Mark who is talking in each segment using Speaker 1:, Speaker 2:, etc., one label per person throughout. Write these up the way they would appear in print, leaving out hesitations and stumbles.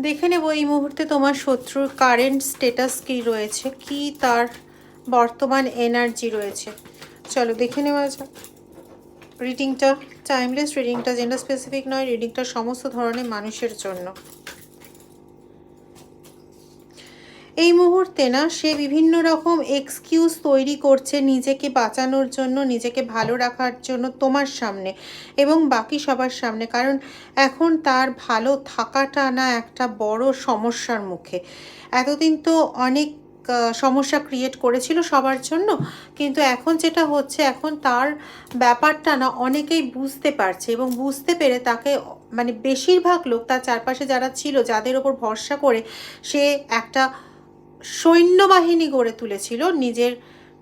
Speaker 1: দেখে নেব এই মুহূর্তে তোমার শত্রুর কারেন্ট স্ট্যাটাস কী রয়েছে, কি তার বর্তমান এনার্জি রয়েছে। চলো দেখে নেওয়া যাক রিডিংটা। টাইমলেস রিডিংটা, জেন্ডার স্পেসিফিক নয়, রিডিংটা সমস্ত ধরনের মানুষের জন্য। এই মুহূর্তে না সে বিভিন্ন রকম এক্সকিউজ তৈরি করছে নিজেকে বাঁচানোর জন্য, নিজেকে ভালো রাখার জন্য তোমার সামনে এবং বাকি সবার সামনে, কারণ এখন তার ভালো থাকাটা না একটা বড় সমস্যার মুখে। এতদিন তো অনেক সমস্যা ক্রিয়েট করেছিল সবার জন্য, কিন্তু এখন যেটা হচ্ছে, এখন তার ব্যাপারটা না অনেকেই বুঝতে পারছে এবং বুঝতে পেরে তাকে মানে বেশিরভাগ লোক তার চারপাশে যারা ছিল, যাদের ওপর ভরসা করে সে একটা সৈন্যবাহিনী গড়ে তুলেছিল নিজের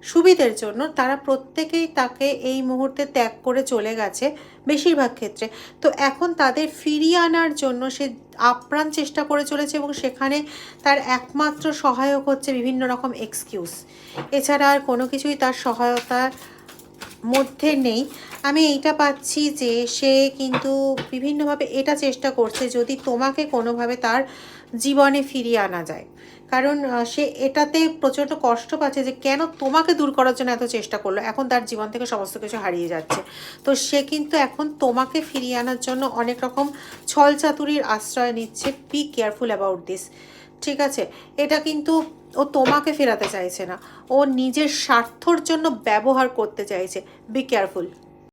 Speaker 1: সুবিধের জন্য, তারা প্রত্যেকেই তাকে এই মুহূর্তে ত্যাগ করে চলে গেছে বেশিরভাগ ক্ষেত্রে। তো এখন তাদের ফিরিয়ে আনার জন্য সে আপ্রাণ চেষ্টা করে চলেছে এবং সেখানে তার একমাত্র সহায়ক হচ্ছে বিভিন্ন রকম এক্সকিউজ। এছাড়া আর কোনো কিছুই তার সহায়তার মধ্যে নেই। আমি এইটা পাচ্ছি যে সে কিন্তু বিভিন্নভাবে এটা চেষ্টা করছে যদি তোমাকে কোনোভাবে তার জীবনে ফিরিয়ে আনা যায়, কারণ সে এটাতে প্রচণ্ড কষ্ট পাচ্ছে যে কেন তোমাকে দূর করার জন্য এত চেষ্টা করলো, এখন তার জীবন থেকে সমস্ত কিছু হারিয়ে যাচ্ছে। তো সে কিন্তু এখন তোমাকে ফিরিয়ে আনার জন্য অনেক রকম ছল চাতুরির আশ্রয় নিচ্ছে। বি কেয়ারফুল অ্যাবাউট দিস, ঠিক আছে? এটা কিন্তু ও তোমাকে ফেরাতে চাইছে না, ও নিজের স্বার্থর জন্য ব্যবহার করতে চাইছে। Be careful.